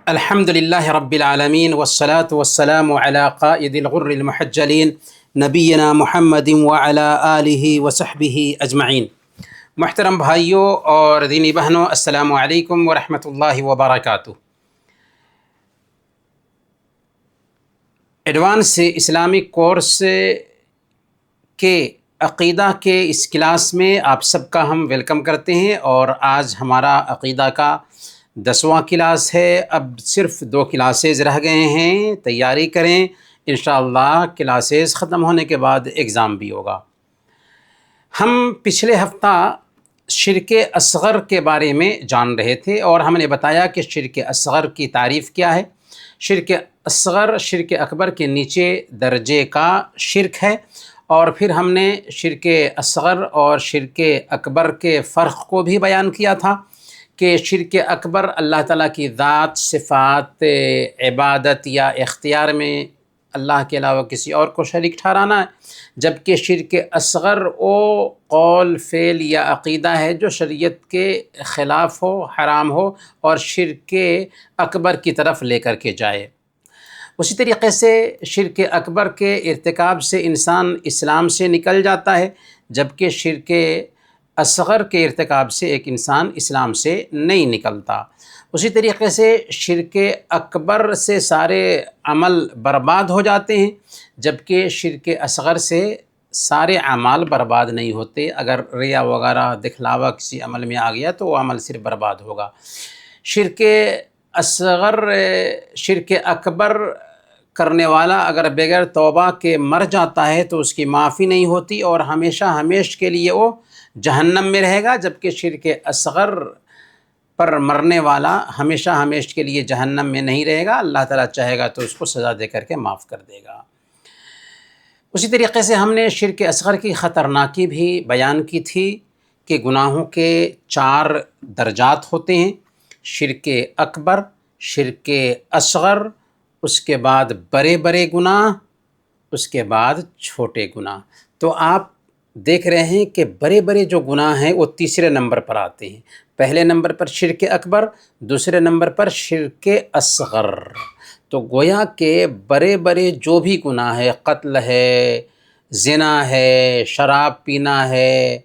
الحمد لله رب العالمين والصلاة والسلام على قائد الغر المحجلين نبينا محمد وعلى آله وصحبه اجمعین۔ محترم بھائیوں اور دینی بہنوں، السلام علیکم ورحمۃ اللہ وبرکاتہ۔ ایڈوانس اسلامک کورس کے عقیدہ کے اس کلاس میں آپ سب کا ہم ویلکم کرتے ہیں، اور آج ہمارا عقیدہ کا 10واں کلاس ہے۔ اب صرف 2 کلاسز رہ گئے ہیں، تیاری کریں، انشاءاللہ کلاسز ختم ہونے کے بعد ایگزام بھی ہوگا۔ ہم پچھلے ہفتہ شرک اصغر کے بارے میں جان رہے تھے، اور ہم نے بتایا کہ شرک اصغر کی تعریف کیا ہے۔ شرک اصغر شرک اکبر کے نیچے درجے کا شرک ہے، اور پھر ہم نے شرک اصغر اور شرک اکبر کے فرق کو بھی بیان کیا تھا کہ شرک اکبر اللہ تعالیٰ کی ذات، صفات، عبادت یا اختیار میں اللہ کے علاوہ کسی اور کو شریک ٹھہرانا ہے، جبکہ شرک اصغر وہ قول، فعل یا عقیدہ ہے جو شریعت کے خلاف ہو، حرام ہو، اور شرک اکبر کی طرف لے کر کے جائے۔ اسی طریقے سے شرک اکبر کے ارتکاب سے انسان اسلام سے نکل جاتا ہے، جبکہ شرک اصغر کے ارتکاب سے ایک انسان اسلام سے نہیں نکلتا۔ اسی طریقے سے شرک اکبر سے سارے عمل برباد ہو جاتے ہیں، جبکہ شرک اصغر سے سارے اعمال برباد نہیں ہوتے۔ اگر ریا وغیرہ دکھلاوا کسی عمل میں آ گیا تو وہ عمل صرف برباد ہوگا۔ شرک اصغر، شرک اکبر کرنے والا اگر بغیر توبہ کے مر جاتا ہے تو اس کی معافی نہیں ہوتی، اور ہمیشہ ہمیش کے لیے وہ جہنم میں رہے گا، جبکہ شرک اصغر پر مرنے والا ہمیشہ ہمیش کے لیے جہنم میں نہیں رہے گا، اللہ تعالیٰ چاہے گا تو اس کو سزا دے کر کے معاف کر دے گا۔ اسی طریقے سے ہم نے شرک اصغر کی خطرناکی بھی بیان کی تھی کہ گناہوں کے 4 درجات ہوتے ہیں: شرک اکبر، شرک اصغر، اس کے بعد بڑے بڑے گناہ، اس کے بعد چھوٹے گناہ۔ تو آپ دیکھ رہے ہیں کہ بڑے بڑے جو گناہ ہیں وہ تیسرے نمبر پر آتے ہیں۔ پہلے نمبر پر شرک اکبر، دوسرے نمبر پر شرک اصغر۔ تو گویا کہ بڑے بڑے جو بھی گناہ ہے، قتل ہے، زنا ہے، شراب پینا ہے،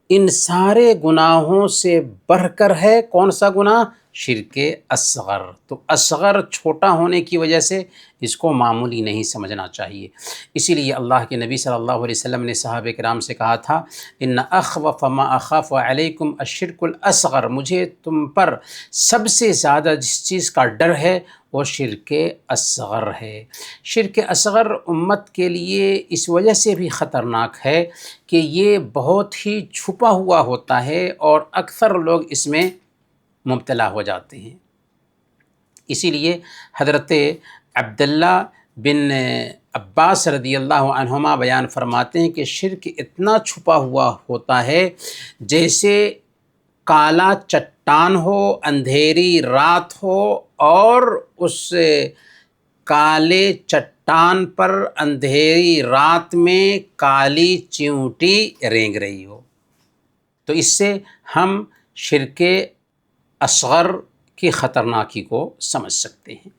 ان سارے گناہوں سے بڑھ کر ہے کون سا گناہ؟ شرک اصغر۔ تو اصغر چھوٹا ہونے کی وجہ سے اس کو معمولی نہیں سمجھنا چاہیے۔ اسی لیے اللہ کے نبی صلی اللہ علیہ وسلم نے صحابہ کرام سے کہا تھا، ان اخوف ما اخاف علیکم الشرک الاصغر، مجھے تم پر سب سے زیادہ جس چیز کا ڈر ہے وہ شرک اصغر ہے۔ شرک اصغر امت کے لیے اس وجہ سے بھی خطرناک ہے کہ یہ بہت ہی چھپا ہوا ہوتا ہے، اور اکثر لوگ اس میں مبتلا ہو جاتے ہیں۔ اسی لیے حضرت عبداللہ بن عباس رضی اللہ عنہما بیان فرماتے ہیں کہ شرک اتنا چھپا ہوا ہوتا ہے جیسے کالا چٹان ہو، اندھیری رات ہو، اور اس کالے چٹان پر اندھیری رات میں کالی چیونٹی رینگ رہی ہو۔ تو اس سے ہم شرک اصغر کی خطرناکی کو سمجھ سکتے ہیں۔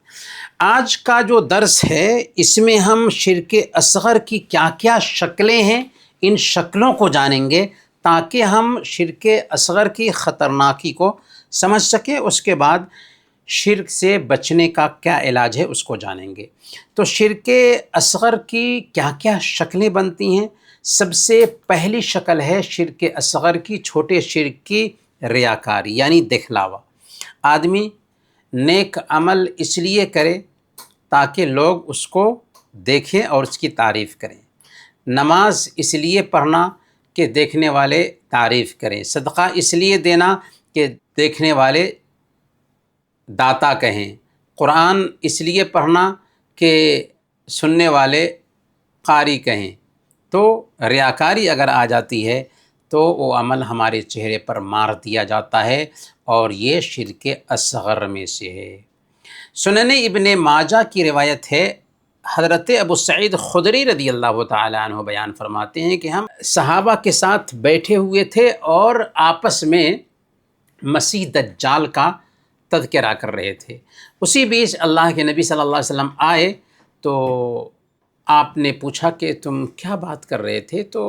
آج کا جو درس ہے اس میں ہم شرک اصغر کی کیا کیا شکلیں ہیں، ان شکلوں کو جانیں گے تاکہ ہم شرک اصغر کی خطرناکی کو سمجھ سکیں۔ اس کے بعد شرک سے بچنے کا کیا علاج ہے اس کو جانیں گے۔ تو شرک اصغر کی کیا کیا شکلیں بنتی ہیں؟ سب سے پہلی شکل ہے شرک اصغر کی، چھوٹے شرک کی ریاکاری، یعنی دکھلاوا۔ آدمی نیک عمل اس لیے کرے تاکہ لوگ اس کو دیکھیں اور اس کی تعریف کریں۔ نماز اس لیے پڑھنا کہ دیکھنے والے تعریف کریں۔ صدقہ اس لیے دینا کہ دیکھنے والے داتا کہیں۔ قرآن اس لیے پڑھنا کہ سننے والے قاری کہیں۔ تو ریاکاری اگر آ جاتی ہے تو وہ عمل ہمارے چہرے پر مار دیا جاتا ہے، اور یہ شرک اصغر میں سے ہے۔ سنن ابن ماجہ کی روایت ہے، حضرت ابو سعید خدری رضی اللہ تعالیٰ عنہ بیان فرماتے ہیں کہ ہم صحابہ کے ساتھ بیٹھے ہوئے تھے، اور آپس میں مسیح دجال کا تذکرہ کر رہے تھے۔ اسی بیچ اللہ کے نبی صلی اللہ علیہ وسلم آئے تو آپ نے پوچھا کہ تم کیا بات کر رہے تھے؟ تو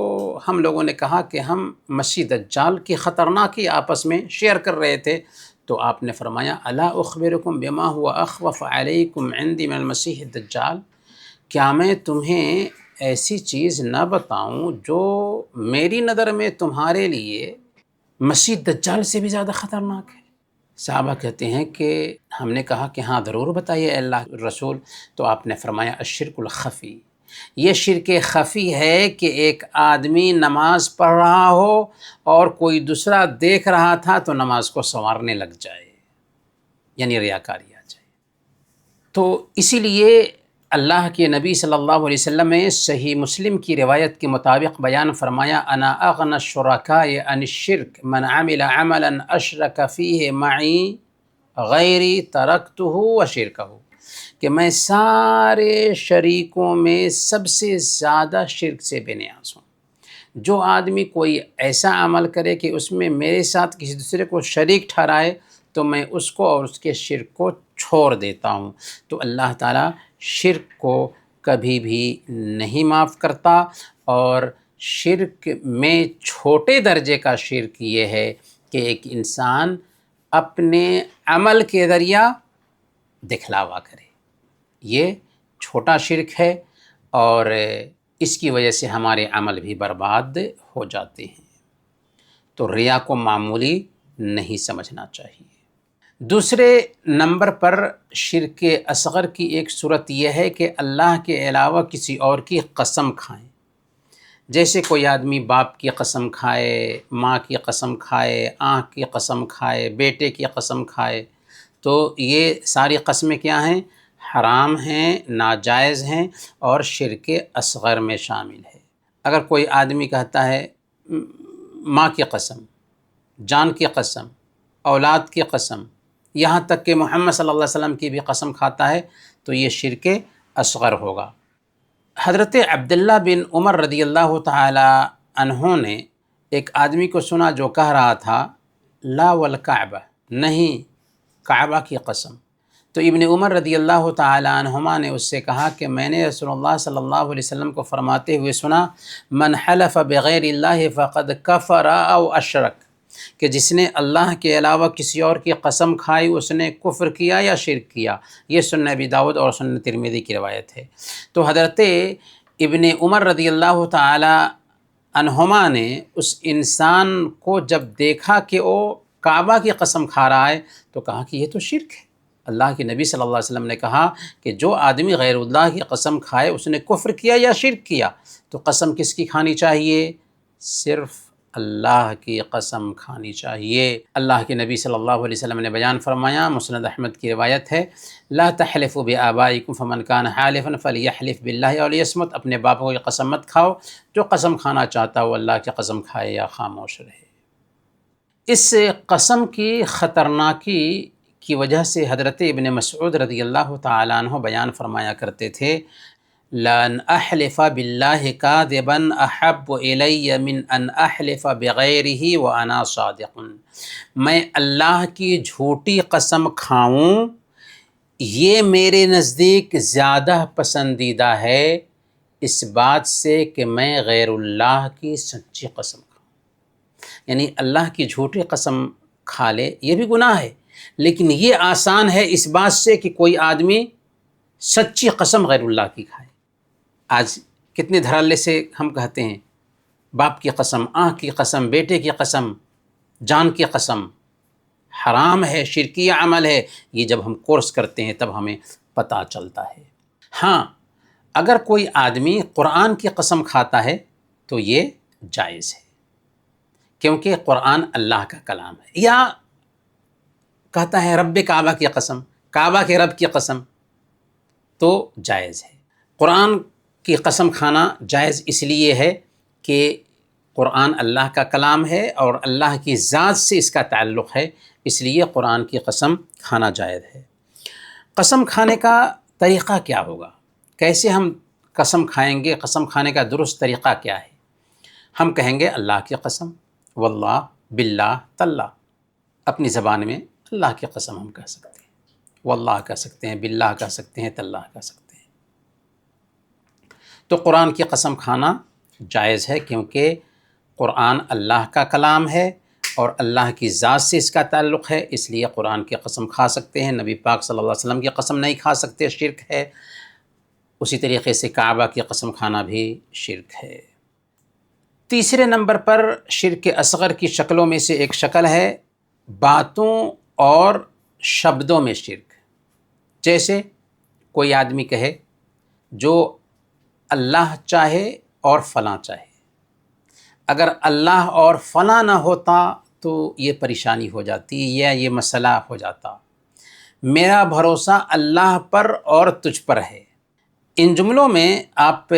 ہم لوگوں نے کہا کہ ہم مسیح دجال کی خطرناکی آپس میں شیئر کر رہے تھے۔ تو آپ نے فرمایا الا اخبرکم بما هو اخوف علیکم عندی من المسیح الدجال، کیا میں تمہیں ایسی چیز نہ بتاؤں جو میری نظر میں تمہارے لیے مسیح دجال سے بھی زیادہ خطرناک ہے؟ صحابہ کہتے ہیں کہ ہم نے کہا کہ ہاں ضرور بتائیے اللہ رسول۔ تو آپ نے فرمایا الشرک الخفی، یہ شرک خفی ہے کہ ایک آدمی نماز پڑھ رہا ہو اور کوئی دوسرا دیکھ رہا تھا تو نماز کو سنوارنے لگ جائے، یعنی ریاکاری آ جائے۔ تو اسی لیے اللہ کے نبی صلی اللہ علیہ وسلم نے صحیح مسلم کی روایت کے مطابق بیان فرمایا انا اغنى الشرکاء عن الشرک من عمل عملا اشرک فیہ معی غیری ترکتہ وشرکہ، کہ میں سارے شریکوں میں سب سے زیادہ شرک سے بے نیاز ہوں۔ جو آدمی کوئی ایسا عمل کرے کہ اس میں میرے ساتھ کسی دوسرے کو شریک ٹھہرائے تو میں اس کو اور اس کے شرک کو چھوڑ دیتا ہوں۔ تو اللہ تعالیٰ شرک کو کبھی بھی نہیں معاف کرتا، اور شرک میں چھوٹے درجے کا شرک یہ ہے کہ ایک انسان اپنے عمل کے ذریعہ دکھلاوا کرے، یہ چھوٹا شرک ہے، اور اس کی وجہ سے ہمارے عمل بھی برباد ہو جاتے ہیں۔ تو ریا کو معمولی نہیں سمجھنا چاہیے۔ دوسرے نمبر پر شرک اصغر کی ایک صورت یہ ہے کہ اللہ کے علاوہ کسی اور کی قسم کھائیں، جیسے کوئی آدمی باپ کی قسم کھائے، ماں کی قسم کھائے، آنکھ کی قسم کھائے، بیٹے کی قسم کھائے، تو یہ ساری قسمیں کیا ہیں؟ حرام ہیں، ناجائز ہیں، اور شرک اصغر میں شامل ہے۔ اگر کوئی آدمی کہتا ہے ماں کی قسم، جان کی قسم، اولاد کی قسم، یہاں تک کہ محمد صلی اللہ علیہ وسلم کی بھی قسم کھاتا ہے، تو یہ شرک اصغر ہوگا۔ حضرت عبداللہ بن عمر رضی اللہ تعالی عنہ نے ایک آدمی کو سنا جو کہہ رہا تھا لا والکعبہ، نہیں کعبہ کی قسم۔ تو ابن عمر رضی اللہ تعالی عنہما نے اس سے کہا کہ میں نے رسول اللہ صلی اللہ علیہ وسلم کو فرماتے ہوئے سنا من حلف بغیر اللہ فقد کفر او اشرک، کہ جس نے اللہ کے علاوہ کسی اور کی قسم کھائی اس نے کفر کیا یا شرک کیا۔ یہ سنن ابی داؤد اور سنن ترمذی کی روایت ہے۔ تو حضرت ابن عمر رضی اللہ تعالی عنہما نے اس انسان کو جب دیکھا کہ وہ کعبہ کی قسم کھا رہا ہے تو کہا کہ یہ تو شرک ہے۔ اللہ کے نبی صلی اللہ علیہ وسلم نے کہا کہ جو آدمی غیر اللہ کی قسم کھائے اس نے کفر کیا یا شرک کیا۔ تو قسم کس کی کھانی چاہیے؟ صرف اللہ کی قسم کھانی چاہیے۔ اللہ کے نبی صلی اللہ علیہ وسلم نے بیان فرمایا، مسند احمد کی روایت ہے، لا تحلفوا بآبائکم فمن کان حالفا فلیحلف باللہ او لیصمت، اپنے باپوں کی قسم مت کھاؤ، جو قسم کھانا چاہتا ہے وہ اللہ کی قسم کھائے یا خاموش رہے۔ اس قسم کی خطرناکی کی وجہ سے حضرت ابن مسعود رضی اللہ تعالیٰ عنہ بیان فرمایا کرتے تھے لَأَنْ أَحْلِفَ بِاللَّهِ كَاذِبًا أَحَبُّ إِلَيَّ مِنْ أَنْ أَحْلِفَ بِغَيْرِهِ وَأَنَا صَادِقٌ، میں اللہ کی جھوٹی قسم کھاؤں یہ میرے نزدیک زیادہ پسندیدہ ہے اس بات سے کہ میں غیر اللہ کی سچی قسم کھاؤں۔ یعنی اللہ کی جھوٹی قسم کھا لے یہ بھی گناہ ہے، لیکن یہ آسان ہے اس بات سے کہ کوئی آدمی سچی قسم غیر اللہ کی کھائے۔ آج کتنے دھڑلے سے ہم کہتے ہیں باپ کی قسم، آنکھ کی قسم، بیٹے کی قسم، جان کی قسم، حرام ہے، شرکیہ عمل ہے۔ یہ جب ہم کورس کرتے ہیں تب ہمیں پتہ چلتا ہے۔ ہاں اگر کوئی آدمی قرآن کی قسم کھاتا ہے تو یہ جائز ہے، کیونکہ قرآن اللہ کا کلام ہے، یا کہتا ہے رب کعبہ کی قسم، کعبہ کے رب کی قسم، تو جائز ہے۔ قرآن کی قسم کھانا جائز اس لیے ہے کہ قرآن اللہ کا کلام ہے اور اللہ کی ذات سے اس کا تعلق ہے، اس لیے قرآن کی قسم کھانا جائز ہے۔ قسم کھانے کا طریقہ کیا ہوگا؟ کیسے ہم قسم کھائیں گے؟ قسم کھانے کا درست طریقہ کیا ہے؟ ہم کہیں گے اللہ کی قسم، واللہ، باللہ، تاللہ، اپنی زبان میں اللہ کی قسم ہم کہہ سکتے ہیں، واللہ کہہ سکتے ہیں، باللہ کہہ سکتے ہیں، تاللہ کہہ سکتے ہیں۔ تو قرآن کی قسم کھانا جائز ہے، کیونکہ قرآن اللہ کا کلام ہے اور اللہ کی ذات سے اس کا تعلق ہے، اس لیے قرآن کی قسم کھا سکتے ہیں۔ نبی پاک صلی اللہ علیہ وسلم کی قسم نہیں کھا سکتے، شرک ہے۔ اسی طریقے سے کعبہ کی قسم کھانا بھی شرک ہے۔ تیسرے نمبر پر شرک اصغر کی شکلوں میں سے ایک شکل ہے باتوں اور شبدوں میں شرک۔ جیسے کوئی آدمی کہے جو اللہ چاہے اور فلاں چاہے، اگر اللہ اور فلاں نہ ہوتا تو یہ پریشانی ہو جاتی یا یہ مسئلہ ہو جاتا، میرا بھروسہ اللہ پر اور تجھ پر ہے۔ ان جملوں میں آپ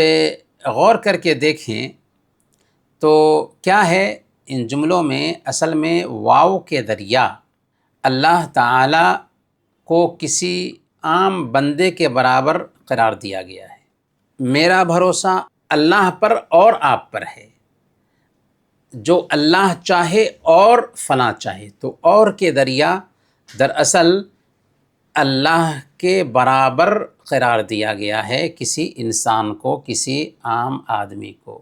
غور کر کے دیکھیں تو کیا ہے، ان جملوں میں اصل میں واو کے ذریعہ اللہ تعالی کو کسی عام بندے کے برابر قرار دیا گیا ہے۔ میرا بھروسہ اللہ پر اور آپ پر ہے، جو اللہ چاہے اور فلاں چاہے، تو اور کے ذریعہ دراصل اللہ کے برابر قرار دیا گیا ہے کسی انسان کو، کسی عام آدمی کو۔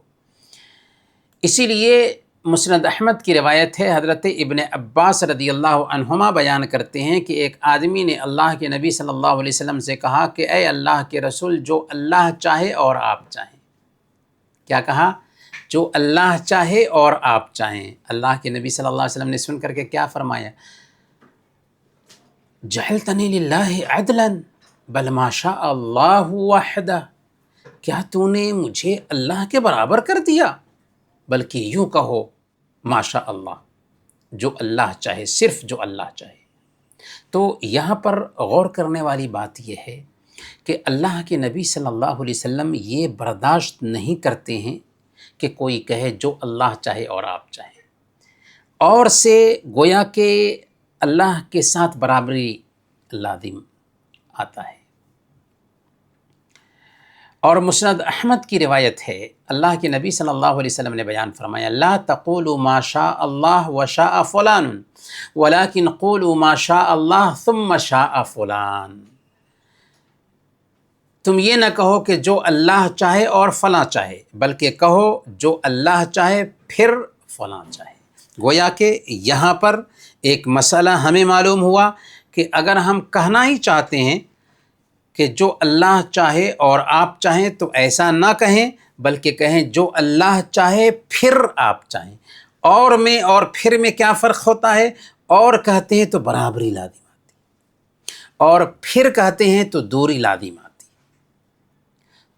اسی لیے مسند احمد کی روایت ہے، حضرت ابن عباس رضی اللہ عنہما بیان کرتے ہیں کہ ایک آدمی نے اللہ کے نبی صلی اللہ علیہ وسلم سے کہا کہ اے اللہ کے رسول، جو اللہ چاہے اور آپ چاہیں۔ کیا کہا؟ جو اللہ چاہے اور آپ چاہیں۔ اللہ کے نبی صلی اللہ علیہ وسلم نے سن کر کے کیا فرمایا؟ جعلتنی للہ عدلا بل ما شاء اللہ وحدہ، کیا تو نے مجھے اللہ کے برابر کر دیا؟ بلکہ یوں کہو ماشاء اللہ، جو اللہ چاہے، صرف جو اللہ چاہے۔ تو یہاں پر غور کرنے والی بات یہ ہے کہ اللہ کے نبی صلی اللہ علیہ وسلم یہ برداشت نہیں کرتے ہیں کہ کوئی کہے جو اللہ چاہے اور آپ چاہیں، اور سے گویا کہ اللہ کے ساتھ برابری لازم آتا ہے۔ اور مسند احمد کی روایت ہے، اللہ کے نبی صلی اللہ علیہ وسلم نے بیان فرمایا، لا تقولوا ما شاء اللہ وشاء فلان ولكن قولوا ما شاء اللہ ثم شاء فلان۔ تم یہ نہ کہو کہ جو اللہ چاہے اور فلاں چاہے، بلکہ کہو جو اللہ چاہے پھر فلاں چاہے۔ گویا کہ یہاں پر ایک مسئلہ ہمیں معلوم ہوا کہ اگر ہم کہنا ہی چاہتے ہیں کہ جو اللہ چاہے اور آپ چاہیں، تو ایسا نہ کہیں، بلکہ کہیں جو اللہ چاہے پھر آپ چاہیں۔ اور پھر میں کیا فرق ہوتا ہے؟ اور کہتے ہیں تو برابری لازم آتی، اور پھر کہتے ہیں تو دوری لازم آتی۔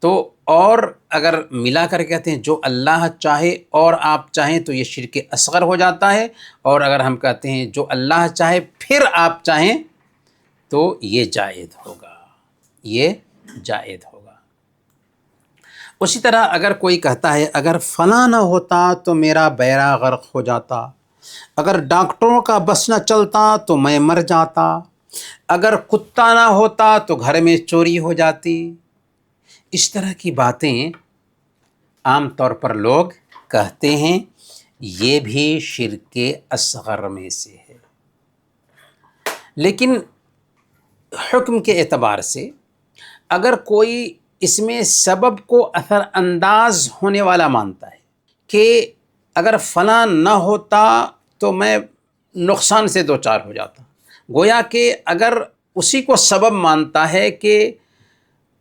تو اور اگر ملا کر کہتے ہیں جو اللہ چاہے اور آپ چاہیں تو یہ شرک اصغر ہو جاتا ہے، اور اگر ہم کہتے ہیں جو اللہ چاہے پھر آپ چاہیں تو یہ جائز ہوگا، یہ جائز ہوگا۔ اسی طرح اگر کوئی کہتا ہے اگر فلاں نہ ہوتا تو میرا بیڑا غرق ہو جاتا، اگر ڈاکٹروں کا بس نہ چلتا تو میں مر جاتا، اگر کتا نہ ہوتا تو گھر میں چوری ہو جاتی، اس طرح کی باتیں عام طور پر لوگ کہتے ہیں، یہ بھی شرک اصغر میں سے ہے۔ لیکن حکم کے اعتبار سے اگر کوئی اس میں سبب کو اثر انداز ہونے والا مانتا ہے کہ اگر فلاں نہ ہوتا تو میں نقصان سے دوچار ہو جاتا، گویا کہ اگر اسی کو سبب مانتا ہے کہ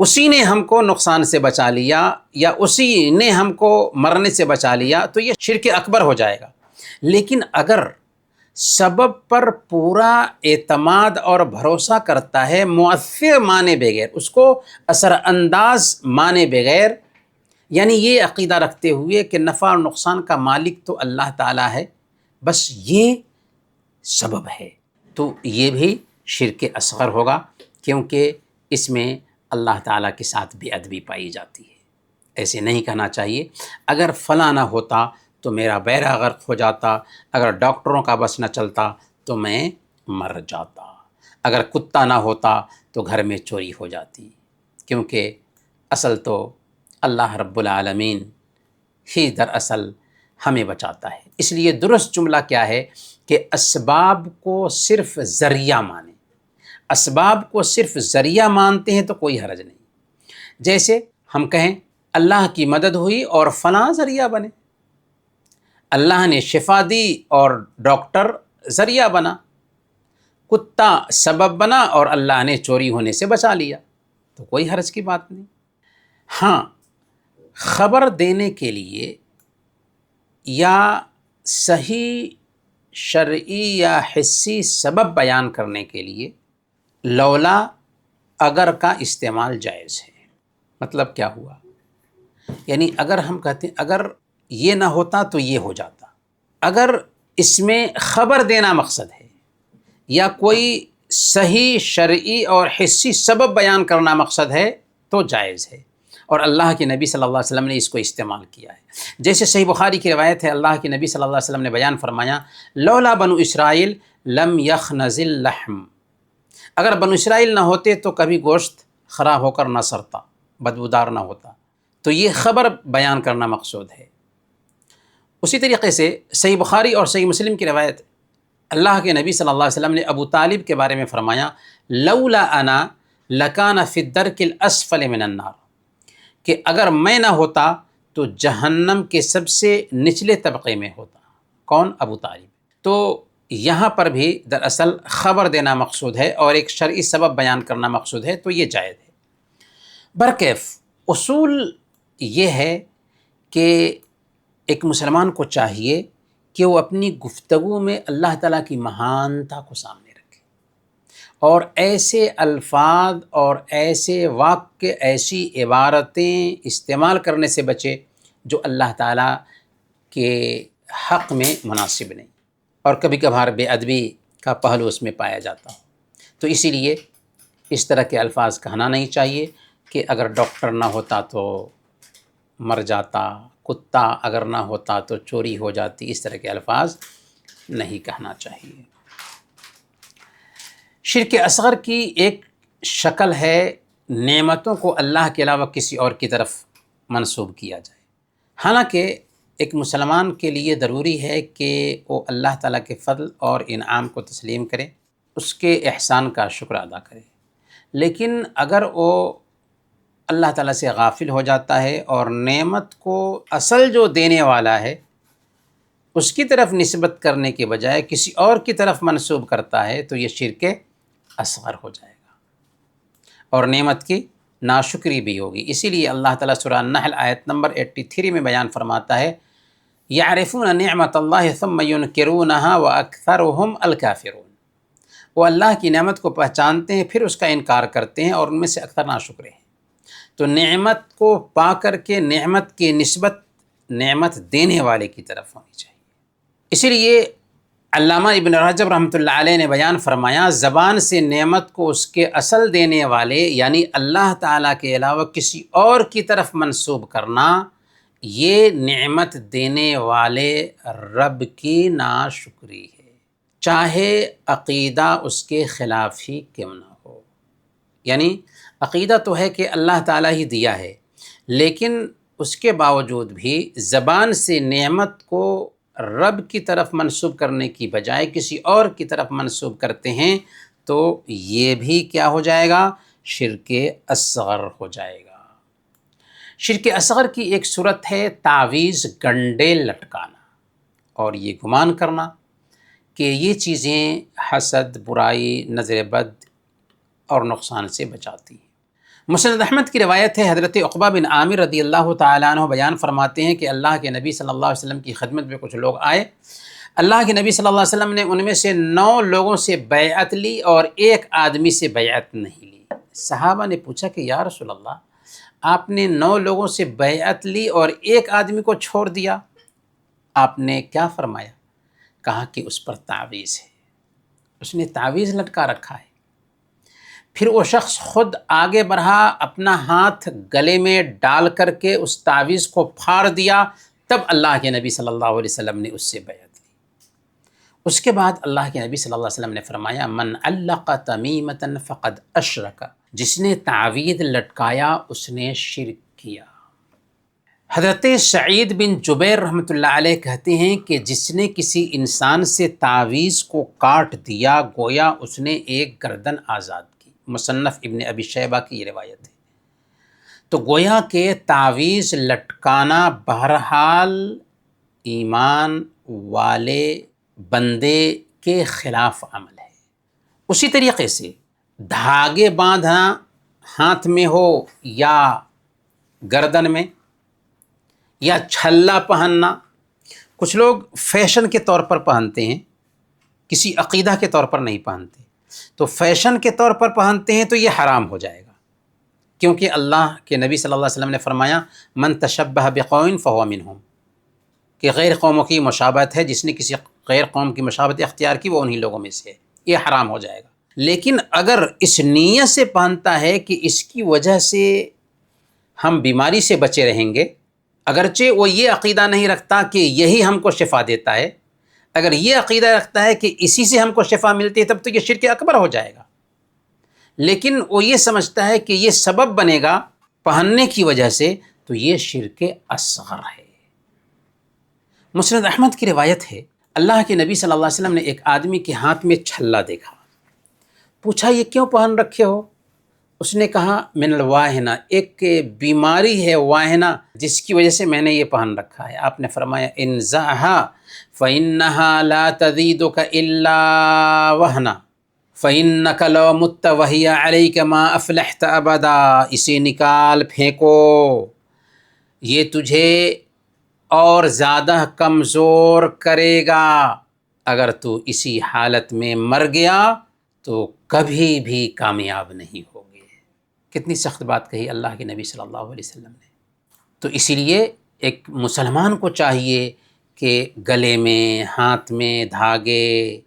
اسی نے ہم کو نقصان سے بچا لیا یا اسی نے ہم کو مرنے سے بچا لیا، تو یہ شرک اکبر ہو جائے گا۔ لیکن اگر سبب پر پورا اعتماد اور بھروسہ کرتا ہے، مؤثر مانے بغیر، اس کو اثر انداز مانے بغیر، یعنی یہ عقیدہ رکھتے ہوئے کہ نفع اور نقصان کا مالک تو اللہ تعالیٰ ہے، بس یہ سبب ہے، تو یہ بھی شرک اصغر ہوگا، کیونکہ اس میں اللہ تعالیٰ کے ساتھ بے ادبی پائی جاتی ہے۔ ایسے نہیں کہنا چاہیے اگر فلاں نہ ہوتا تو میرا بیڑا غرق ہو جاتا، اگر ڈاکٹروں کا بس نہ چلتا تو میں مر جاتا، اگر کتا نہ ہوتا تو گھر میں چوری ہو جاتی، کیونکہ اصل تو اللہ رب العالمین ہی دراصل ہمیں بچاتا ہے۔ اس لیے درست جملہ کیا ہے کہ اسباب کو صرف ذریعہ مانیں۔ اسباب کو صرف ذریعہ مانتے ہیں تو کوئی حرج نہیں۔ جیسے ہم کہیں اللہ کی مدد ہوئی اور فلاں ذریعہ بنے، اللہ نے شفا دی اور ڈاکٹر ذریعہ بنا، کتا سبب بنا اور اللہ نے چوری ہونے سے بچا لیا، تو کوئی حرج کی بات نہیں۔ ہاں، خبر دینے کے لیے یا صحیح شرعی یا حسی سبب بیان کرنے کے لیے لولا اگر کا استعمال جائز ہے۔ مطلب کیا ہوا؟ یعنی اگر ہم کہتے ہیں اگر یہ نہ ہوتا تو یہ ہو جاتا، اگر اس میں خبر دینا مقصد ہے یا کوئی صحیح شرعی اور حسی سبب بیان کرنا مقصد ہے تو جائز ہے، اور اللہ کے نبی صلی اللہ علیہ وسلم نے اس کو استعمال کیا ہے۔ جیسے صحیح بخاری کی روایت ہے، اللہ کے نبی صلی اللہ علیہ وسلم نے بیان فرمایا لولا بنو اسرائیل لم یخنز اللحم، اگر بنو اسرائیل نہ ہوتے تو کبھی گوشت خراب ہو کر نہ سڑتا، بدبودار نہ ہوتا، تو یہ خبر بیان کرنا مقصود ہے۔ اسی طریقے سے صحیح بخاری اور صحیح مسلم کی روایت، اللہ کے نبی صلی اللہ علیہ وسلم نے ابو طالب کے بارے میں فرمایا لولا انا لکان فی الدرک الاسفل من النار، کہ اگر میں نہ ہوتا تو جہنم کے سب سے نچلے طبقے میں ہوتا۔ کون؟ ابو طالب۔ تو یہاں پر بھی دراصل خبر دینا مقصود ہے اور ایک شرعی سبب بیان کرنا مقصود ہے، تو یہ جائز ہے۔ برکیف اصول یہ ہے کہ ایک مسلمان کو چاہیے کہ وہ اپنی گفتگو میں اللہ تعالیٰ کی مہانتا کو سامنے رکھے اور ایسے الفاظ اور ایسے واقع، ایسی عبارتیں استعمال کرنے سے بچے جو اللہ تعالیٰ کے حق میں مناسب نہیں، اور کبھی کبھار بے ادبی کا پہلو اس میں پایا جاتا ہو۔ تو اسی لیے اس طرح کے الفاظ کہنا نہیں چاہیے کہ اگر ڈاکٹر نہ ہوتا تو مر جاتا، کتا اگر نہ ہوتا تو چوری ہو جاتی، اس طرح کے الفاظ نہیں کہنا چاہیے۔ شرک اصغر کی ایک شکل ہے نعمتوں کو اللہ کے علاوہ کسی اور کی طرف منسوب کیا جائے۔ حالانکہ ایک مسلمان کے لیے ضروری ہے کہ وہ اللہ تعالیٰ کے فضل اور انعام کو تسلیم کرے، اس کے احسان کا شکر ادا کرے، لیکن اگر وہ اللہ تعالیٰ سے غافل ہو جاتا ہے اور نعمت کو اصل جو دینے والا ہے اس کی طرف نسبت کرنے کے بجائے کسی اور کی طرف منسوب کرتا ہے تو یہ شرک اصغر ہو جائے گا اور نعمت کی ناشکری بھی ہوگی۔ اسی لیے اللہ تعالیٰ سورہ النحل آیت نمبر 83 میں بیان فرماتا ہے یعرفون نعمت اللہ ثم ینکرونہا واکثرہم الکافرون، وہ اللہ کی نعمت کو پہچانتے ہیں پھر اس کا انکار کرتے ہیں اور ان میں سے اکثر ناشکرے ہیں۔ تو نعمت کو پا کر کے نعمت کی نسبت نعمت دینے والے کی طرف ہونی چاہیے۔ اسی لیے علامہ ابن رجب رحمۃ اللہ علیہ نے بیان فرمایا زبان سے نعمت کو اس کے اصل دینے والے یعنی اللہ تعالیٰ کے علاوہ کسی اور کی طرف منسوب کرنا، یہ نعمت دینے والے رب کی ناشکری ہے، چاہے عقیدہ اس کے خلاف ہی کیوں نہ ہو۔ یعنی عقیدہ تو ہے کہ اللہ تعالیٰ ہی دیا ہے، لیکن اس کے باوجود بھی زبان سے نعمت کو رب کی طرف منسوب کرنے کی بجائے کسی اور کی طرف منسوب کرتے ہیں تو یہ بھی کیا ہو جائے گا؟ شرک اصغر ہو جائے گا۔ شرک اصغر کی ایک صورت ہے تعویذ گنڈے لٹکانا اور یہ گمان کرنا کہ یہ چیزیں حسد، برائی، نظر بد اور نقصان سے بچاتی ہیں۔ مسند احمد کی روایت ہے، حضرت عقبہ بن عامر رضی اللہ تعالیٰ عنہ بیان فرماتے ہیں کہ اللہ کے نبی صلی اللہ علیہ وسلم کی خدمت میں کچھ لوگ آئے، اللہ کے نبی صلی اللہ علیہ وسلم نے ان میں سے 9 لوگوں سے بیعت لی اور ایک آدمی سے بیعت نہیں لی۔ صحابہ نے پوچھا کہ یا رسول اللہ، آپ نے 9 لوگوں سے بیعت لی اور ایک آدمی کو چھوڑ دیا، آپ نے کیا فرمایا؟ کہا کہ اس پر تعویذ ہے، اس نے تعویذ لٹکا رکھا ہے۔ پھر وہ شخص خود آگے بڑھا، اپنا ہاتھ گلے میں ڈال کر کے اس تعویذ کو پھاڑ دیا، تب اللہ کے نبی صلی اللہ علیہ وسلم نے اس سے بیعت لی۔ اس کے بعد اللہ کے نبی صلی اللہ علیہ وسلم نے فرمایا من علق تمیمۃ فقد اشرک، جس نے تعویذ لٹکایا اس نے شرک کیا۔ حضرت سعید بن جبیر رحمۃ اللہ علیہ کہتے ہیں کہ جس نے کسی انسان سے تعویذ کو کاٹ دیا گویا اس نے ایک گردن آزاد کی۔ مصنف ابن ابی شیبہ کی یہ روایت ہے۔ تو گویا کہ تعویذ لٹکانا بہرحال ایمان والے بندے کے خلاف عمل ہے۔ اسی طریقے سے دھاگے باندھنا ہاتھ میں ہو یا گردن میں، یا چھلا پہننا، کچھ لوگ فیشن کے طور پر پہنتے ہیں، کسی عقیدہ کے طور پر نہیں پہنتے، تو فیشن کے طور پر پہنتے ہیں تو یہ حرام ہو جائے گا، کیونکہ اللہ کے نبی صلی اللہ علیہ وسلم نے فرمایا من تشبہ بقوم فہو منہم، کہ غیر قوموں کی مشابہت ہے، جس نے کسی غیر قوم کی مشابہت اختیار کی وہ انہی لوگوں میں سے ہے، یہ حرام ہو جائے گا۔ لیکن اگر اس نیت سے پہنتا ہے کہ اس کی وجہ سے ہم بیماری سے بچے رہیں گے، اگرچہ وہ یہ عقیدہ نہیں رکھتا کہ یہی ہم کو شفا دیتا ہے، اگر یہ عقیدہ رکھتا ہے کہ اسی سے ہم کو شفا ملتی ہے تب تو یہ شرک اکبر ہو جائے گا، لیکن وہ یہ سمجھتا ہے کہ یہ سبب بنے گا پہننے کی وجہ سے، تو یہ شرک اصغر ہے۔ مسند احمد کی روایت ہے، اللہ کے نبی صلی اللہ علیہ وسلم نے ایک آدمی کے ہاتھ میں چھلا دیکھا، پوچھا یہ کیوں پہن رکھے ہو؟ اس نے کہا من الواہنہ، ایک بیماری ہے واہنہ جس کی وجہ سے میں نے یہ پہن رکھا ہے۔ آپ نے فرمایا انزعھا فإنھا لا تزیدک الا وہنا فإنک لو مت وہی علیک ما افلحت ابدا، اسے نکال پھینکو، یہ تجھے اور زیادہ کمزور کرے گا، اگر تو اسی حالت میں مر گیا تو کبھی بھی کامیاب نہیں ہوگے۔ کتنی سخت بات کہی اللہ کے نبی صلی اللہ علیہ وسلم نے۔ تو اسی لیے ایک مسلمان کو چاہیے کہ گلے میں، ہاتھ میں دھاگے،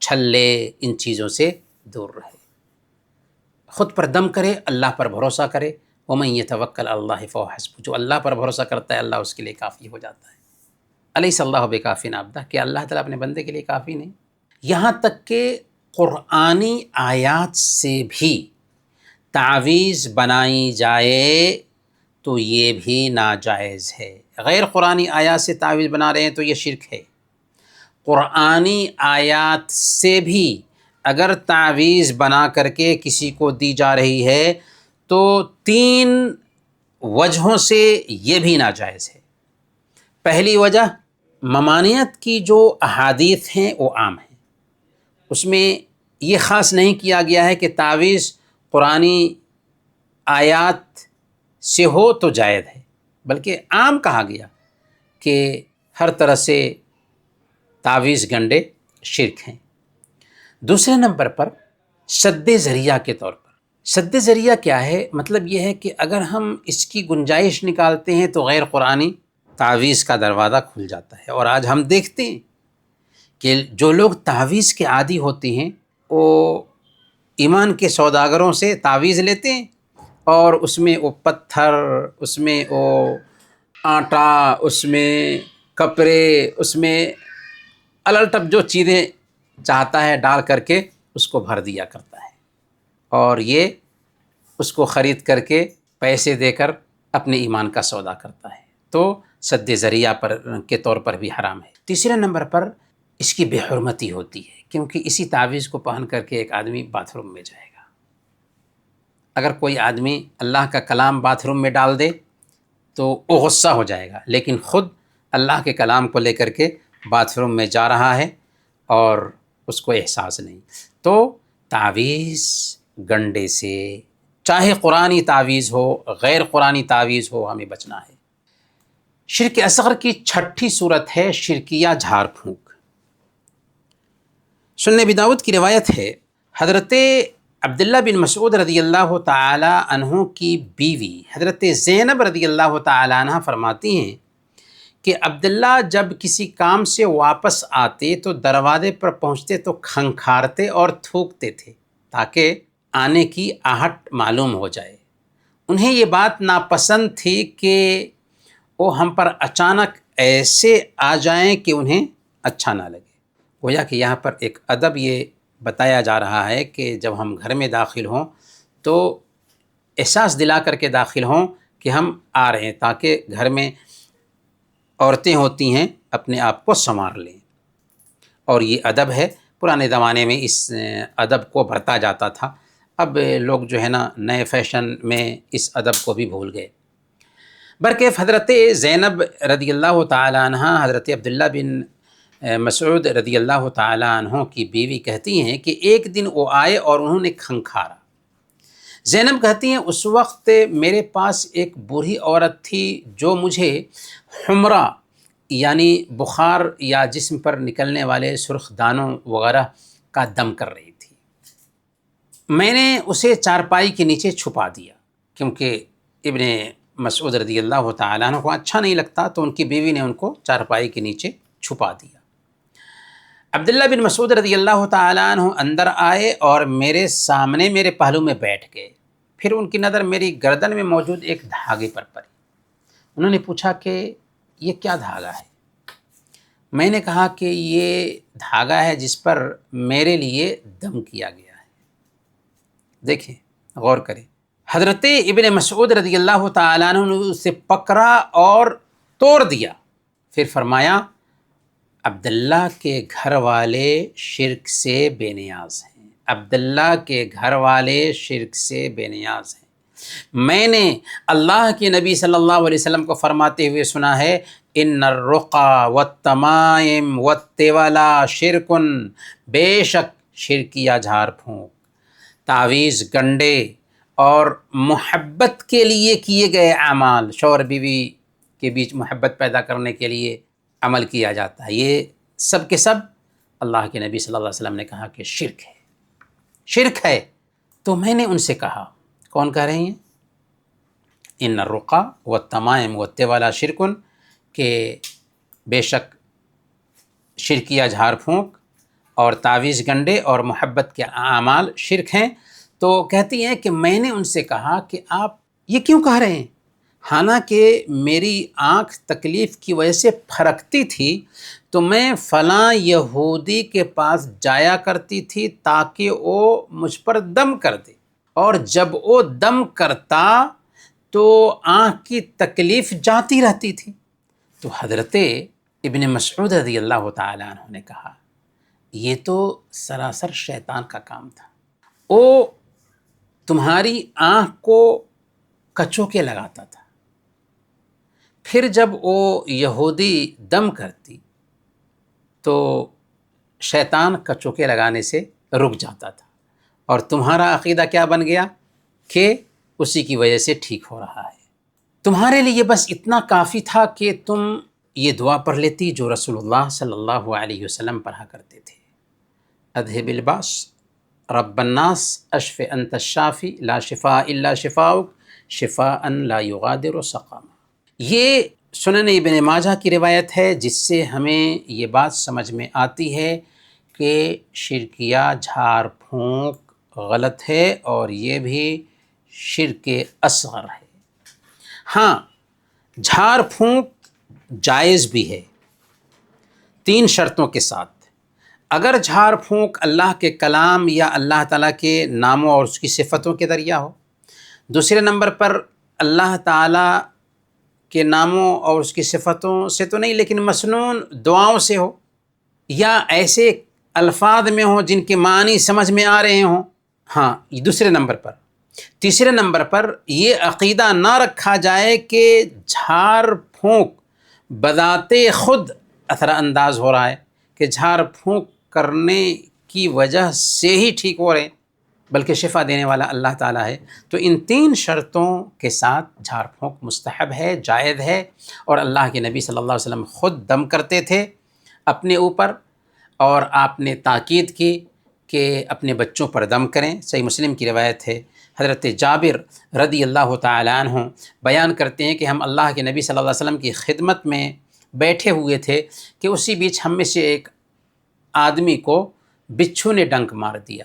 چھلے، ان چیزوں سے دور رہے، خود پر دم کرے، اللہ پر بھروسہ کرے، وَمَن يَتَوَكَّلْ عَلَى اللَّهِ فَهُوَ حَسْبُهُ، جو اللہ پر بھروسہ کرتا ہے اللہ اس کے لیے کافی ہو جاتا ہے۔ الیس اللہ بکافٍ عبدہ، کہ اللہ تعالیٰ اپنے بندے کے لیے کافی نہیں؟ یہاں تک کہ قرآنی آیات سے بھی تعویذ بنائی جائے تو یہ بھی ناجائز ہے۔ غیر قرآنی آیات سے تعویذ بنا رہے ہیں تو یہ شرک ہے۔ قرآنی آیات سے بھی اگر تعویذ بنا کر کے کسی کو دی جا رہی ہے تو 3 وجہوں سے یہ بھی ناجائز ہے۔ پہلی وجہ، ممانعت کی جو احادیث ہیں وہ عام ہیں، اس میں یہ خاص نہیں کیا گیا ہے کہ تعویذ قرآنی آیات سے ہو تو جائز ہے، بلکہ عام کہا گیا کہ ہر طرح سے تعویذ گنڈے شرک ہیں۔ دوسرے نمبر پر سد ذریعہ کے طور پر، سد ذریعہ کیا ہے؟ مطلب یہ ہے کہ اگر ہم اس کی گنجائش نکالتے ہیں تو غیر قرآنی تعویذ کا دروازہ کھل جاتا ہے، اور آج ہم دیکھتے ہیں کہ جو لوگ تعویذ کے عادی ہوتے ہیں وہ ایمان کے سوداگروں سے تعویذ لیتے ہیں، اور اس میں وہ پتھر، اس میں وہ آٹا، اس میں کپڑے، اس میں الٹپ جو چیزیں چاہتا ہے ڈال کر کے اس کو بھر دیا کرتا ہے، اور یہ اس کو خرید کر کے پیسے دے کر اپنے ایمان کا سودا کرتا ہے، تو سد ذریعہ پر کے طور پر بھی حرام ہے۔ تیسرے نمبر پر اس کی بے حرمتی ہوتی ہے، کیونکہ اسی تعویذ کو پہن کر کے ایک آدمی باتھ روم میں جائے گا۔ اگر کوئی آدمی اللہ کا کلام باتھ روم میں ڈال دے تو وہ غصہ ہو جائے گا، لیکن خود اللہ کے کلام کو لے کر کے باتھ روم میں جا رہا ہے اور اس کو احساس نہیں۔ تو تعویذ گنڈے سے، چاہے قرآنی تعویذ ہو غیر قرآنی تعویذ ہو، ہمیں بچنا ہے۔ شرک اصغر کی 6ٹھی صورت ہے شرکیہ جھاڑ پھونک۔ سنن ابی داؤد کی روایت ہے، حضرت عبداللہ بن مسعود رضی اللہ تعالی عنہ کی بیوی حضرت زینب رضی اللہ تعالی عنہ فرماتی ہیں کہ عبداللہ جب کسی کام سے واپس آتے تو دروازے پر پہنچتے تو کھنکھارتے اور تھوکتے تھے تاکہ آنے کی آہٹ معلوم ہو جائے۔ انہیں یہ بات ناپسند تھی کہ وہ ہم پر اچانک ایسے آ جائیں کہ انہیں اچھا نہ لگے۔ گویا کہ یہاں پر ایک ادب یہ بتایا جا رہا ہے کہ جب ہم گھر میں داخل ہوں تو احساس دلا کر کے داخل ہوں کہ ہم آ رہے ہیں، تاکہ گھر میں عورتیں ہوتی ہیں اپنے آپ کو سنوار لیں، اور یہ ادب ہے۔ پرانے زمانے میں اس ادب کو برتا جاتا تھا، اب لوگ جو ہے نا نئے فیشن میں اس ادب کو بھی بھول گئے۔ برکیف حضرت زینب رضی اللہ تعالیٰ عنہ حضرت عبداللہ بن مسعود رضی اللہ تعالیٰ عنہ کی بیوی کہتی ہیں کہ ایک دن وہ آئے اور انہوں نے کھنکھارا۔ زینب کہتی ہیں اس وقت میرے پاس ایک بوڑھی عورت تھی جو مجھے حمرہ یعنی بخار یا جسم پر نکلنے والے سرخ دانوں وغیرہ کا دم کر رہی تھی۔ میں نے اسے چارپائی کے نیچے چھپا دیا، کیونکہ ابن مسعود رضی اللہ تعالیٰ عنہ کو اچھا نہیں لگتا، تو ان کی بیوی نے ان کو چارپائی کے نیچے چھپا دیا۔ عبداللہ بن مسعود رضی اللہ تعالیٰ عنہ اندر آئے اور میرے سامنے میرے پہلو میں بیٹھ گئے۔ پھر ان کی نظر میری گردن میں موجود ایک دھاگے پر پڑی۔ انہوں نے پوچھا کہ یہ کیا دھاگا ہے؟ میں نے کہا کہ یہ دھاگا ہے جس پر میرے لیے دم کیا گیا ہے۔ دیکھیں، غور کریں، حضرت ابن مسعود رضی اللہ تعالیٰ عنہ نے اسے پکڑا اور توڑ دیا۔ پھر فرمایا عبداللہ کے گھر والے شرک سے بے نیاز ہیں، عبداللہ کے گھر والے شرک سے بے نیاز ہیں۔ میں نے اللہ کے نبی صلی اللہ علیہ وسلم کو فرماتے ہوئے سنا ہے، ان الرقا والتمائم والتولا شرکن، بے شک شرکیہ جھار پھونک، تعویذ، گنڈے اور محبت کے لیے کیے گئے اعمال، شوہر بیوی کے بیچ محبت پیدا کرنے کے لیے عمل کیا جاتا ہے، یہ سب کے سب اللہ کے نبی صلی اللہ علیہ وسلم نے کہا کہ شرک ہے، شرک ہے۔ تو میں نے ان سے کہا، کون کہہ رہے ہیں؟ ان الرقا والتمائم والتولا شرکن، کہ بے شک شرکیہ جھاڑ پھونک اور تعویذ گنڈے اور محبت کے اعمال شرک ہیں۔ تو کہتی ہیں کہ میں نے ان سے کہا کہ آپ یہ کیوں کہہ رہے ہیں؟ حالانکہ میری آنکھ تکلیف کی وجہ سے پھرکتی تھی، تو میں فلاں یہودی کے پاس جایا کرتی تھی تاکہ وہ مجھ پر دم کر دے، اور جب وہ دم کرتا تو آنکھ کی تکلیف جاتی رہتی تھی۔ تو حضرت ابن مسعود رضی اللہ تعالیٰ عنہ نے کہا یہ تو سراسر شیطان کا کام تھا، وہ تمہاری آنکھ کو کچوکے لگاتا تھا، پھر جب وہ یہودی دم کرتی تو شیطان کچوکے لگانے سے رک جاتا تھا، اور تمہارا عقیدہ کیا بن گیا کہ اسی کی وجہ سے ٹھیک ہو رہا ہے۔ تمہارے لیے بس اتنا کافی تھا کہ تم یہ دعا پڑھ لیتی جو رسول اللہ صلی اللہ علیہ وسلم پڑھا کرتے تھے، اذھب الباس رب الناس اشف انت الشافی لا شفاء الا شفاؤک شفاء لا یغادر سقاما۔ یہ سنن ابن ماجہ کی روایت ہے، جس سے ہمیں یہ بات سمجھ میں آتی ہے کہ شرکیہ جھاڑ پھونک غلط ہے، اور یہ بھی شرک اصغر ہے۔ ہاں، جھاڑ پھونک جائز بھی ہے 3 شرطوں کے ساتھ۔ اگر جھاڑ پھونک اللہ کے کلام یا اللہ تعالیٰ کے ناموں اور اس کی صفتوں کے ذریعہ ہو، دوسرے نمبر پر اللہ تعالیٰ کے ناموں اور اس کی صفتوں سے تو نہیں لیکن مسنون دعاؤں سے ہو، یا ایسے الفاظ میں ہوں جن کے معنی سمجھ میں آ رہے ہوں، ہاں یہ دوسرے نمبر پر۔ تیسرے نمبر پر یہ عقیدہ نہ رکھا جائے کہ جھاڑ پھونک بذات خود اثر انداز ہو رہا ہے، کہ جھاڑ پھونک کرنے کی وجہ سے ہی ٹھیک ہو رہے ہیں، بلکہ شفا دینے والا اللہ تعالیٰ ہے۔ تو ان 3 شرطوں کے ساتھ جھاڑ پھونک مستحب ہے، جائز ہے، اور اللہ کے نبی صلی اللہ علیہ وسلم خود دم کرتے تھے اپنے اوپر، اور آپ نے تاکید کی کہ اپنے بچوں پر دم کریں۔ صحیح مسلم کی روایت ہے، حضرت جابر رضی اللہ تعالیٰ عنہ بیان کرتے ہیں کہ ہم اللہ کے نبی صلی اللہ علیہ وسلم کی خدمت میں بیٹھے ہوئے تھے کہ اسی بیچ ہم میں سے ایک آدمی کو بچھو نے ڈنک مار دیا۔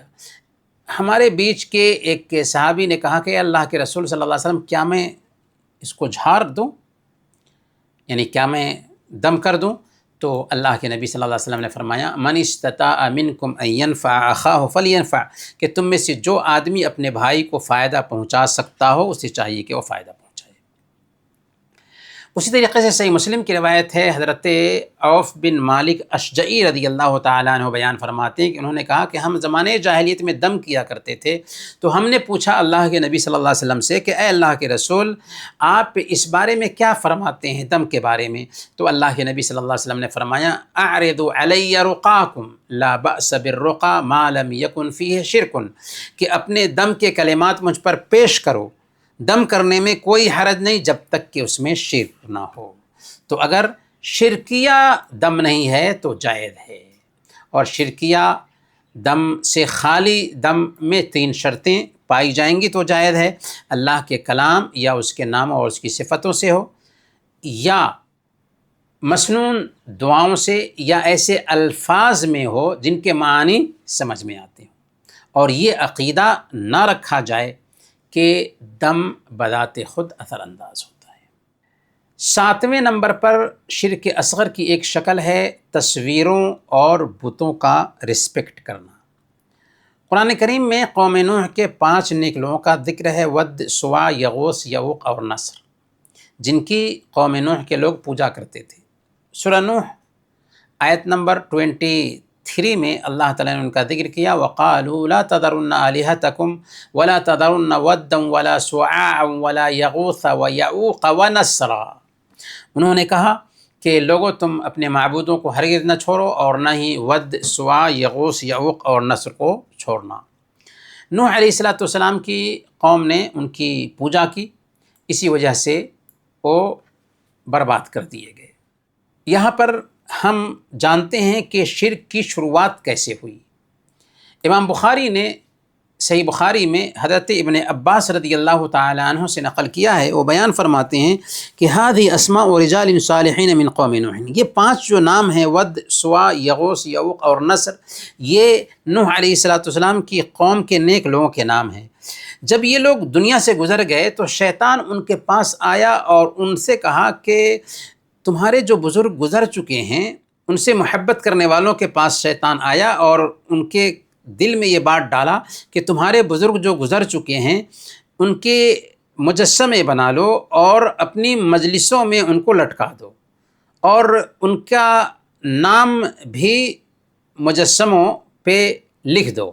ہمارے بیچ کے ایک صحابی نے کہا کہ اللہ کے رسول صلی اللہ علیہ وسلم، کیا میں اس کو جھاڑ دوں، یعنی کیا میں دم کر دوں؟ تو اللہ کے نبی صلی اللہ علیہ وسلم نے فرمایا، من استطاع منکم ان ينفع اخاہ فلینفع، کہ تم میں سے جو آدمی اپنے بھائی کو فائدہ پہنچا سکتا ہو اسے چاہیے کہ وہ فائدہ پہنچائے۔ اسی طریقے سے صحیح مسلم کی روایت ہے، حضرت عوف بن مالک اشجعی رضی اللہ تعالیٰ عنہ بیان فرماتے ہیں کہ انہوں نے کہا کہ ہم زمانے جاہلیت میں دم کیا کرتے تھے، تو ہم نے پوچھا اللہ کے نبی صلی اللہ علیہ وسلم سے کہ اے اللہ کے رسول، آپ اس بارے میں کیا فرماتے ہیں دم کے بارے میں؟ تو اللہ کے نبی صلی اللہ علیہ وسلم نے فرمایا اعرضوا علی رقاکم لا بأس بالرقا ما لم یکن فیہ شرک، کہ اپنے دم کے کلمات مجھ پر پیش کرو، دم کرنے میں کوئی حرج نہیں جب تک کہ اس میں شرک نہ ہو۔ تو اگر شرکیہ دم نہیں ہے تو جائز ہے، اور شرکیہ دم سے خالی دم میں 3 شرطیں پائی جائیں گی تو جائز ہے، اللہ کے کلام یا اس کے نام اور اس کی صفتوں سے ہو، یا مسنون دعاؤں سے، یا ایسے الفاظ میں ہو جن کے معنی سمجھ میں آتے ہوں، اور یہ عقیدہ نہ رکھا جائے کہ دم بذات خود اثر انداز ہوتا ہے۔ 7ویں نمبر پر شرک اصغر کی ایک شکل ہے تصویروں اور بتوں کا رسپیکٹ کرنا۔ قرآن کریم میں قوم نوح کے 5 نیک لوگوں کا ذکر ہے، ود، سوا، یغوث، یعوق اور نصر، جن کی قوم نوح کے لوگ پوجا کرتے تھے۔ سورہ نوح آیت نمبر 23 میں اللہ تعالیٰ نے ان کا ذکر کیا، وَقَالُوا لَا تَذَرُنَّ آلِهَتَكُمْ وَلَا تَذَرُنَّ وَدًّا وَلَا سُوَاعًا وَلَا يَغُوثَ وَيَعُوقَ وَنَسْرًا۔ انہوں نے کہا کہ لوگوں تم اپنے معبودوں کو ہرگز نہ چھوڑو، اور نہ ہی ود، سوا، یغوث، یعوق اور نصر کو چھوڑنا۔ نوح علیہ السلام کی قوم نے ان کی پوجا کی، اسی وجہ سے وہ برباد کر دیے گئے۔ یہاں پر ہم جانتے ہیں کہ شرک کی شروعات کیسے ہوئی۔ امام بخاری نے صحیح بخاری میں حضرت ابن عباس رضی اللہ تعالی عنہ سے نقل کیا ہے، وہ بیان فرماتے ہیں کہ هذه اسماء رجال صالحین من قوم نوح، یہ 5 جو نام ہیں ود، سوا، یغوث، یعوق اور نصر، یہ نوح علیہ السلام کی قوم کے نیک لوگوں کے نام ہیں۔ جب یہ لوگ دنیا سے گزر گئے تو شیطان ان کے پاس آیا اور ان سے کہا کہ تمہارے جو بزرگ گزر چکے ہیں، ان سے محبت کرنے والوں کے پاس شیطان آیا اور ان کے دل میں یہ بات ڈالا کہ تمہارے بزرگ جو گزر چکے ہیں ان کے مجسمے بنا لو اور اپنی مجلسوں میں ان کو لٹکا دو، اور ان کا نام بھی مجسموں پہ لکھ دو۔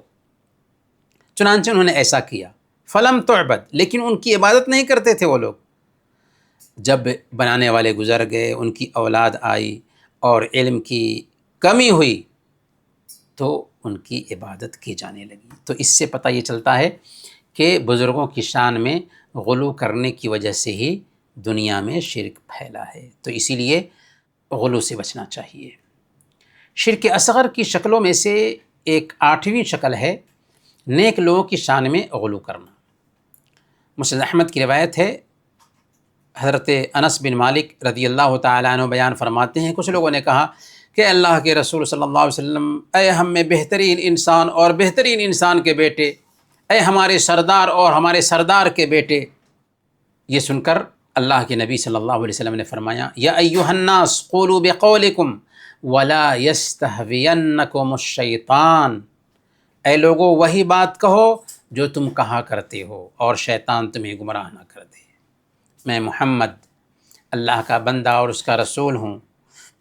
چنانچہ انہوں نے ایسا کیا، فلم تعبد، لیکن ان کی عبادت نہیں کرتے تھے وہ لوگ۔ جب بنانے والے گزر گئے، ان کی اولاد آئی اور علم کی کمی ہوئی تو ان کی عبادت کی جانے لگی۔ تو اس سے پتہ یہ چلتا ہے کہ بزرگوں کی شان میں غلو کرنے کی وجہ سے ہی دنیا میں شرک پھیلا ہے، تو اسی لیے غلو سے بچنا چاہیے۔ شرک اصغر کی شکلوں میں سے ایک 8ویں شکل ہے نیک لوگوں کی شان میں غلو کرنا۔ مسند احمد کی روایت ہے، حضرت انس بن مالک رضی اللہ تعالیٰ عنہ بیان فرماتے ہیں، کچھ لوگوں نے کہا کہ اللہ کے رسول صلی اللہ علیہ وسلم، اے ہم میں بہترین انسان اور بہترین انسان کے بیٹے، اے ہمارے سردار اور ہمارے سردار کے بیٹے۔ یہ سن کر اللہ کے نبی صلی اللہ علیہ وسلم نے فرمایا، یا ایھا الناس قولوا بقولکم ولا یستہوینکم الشیطان، اے لوگو وہی بات کہو جو تم کہا کرتے ہو اور شیطان تمہیں گمراہ نہ کر دے۔ میں محمد اللہ کا بندہ اور اس کا رسول ہوں،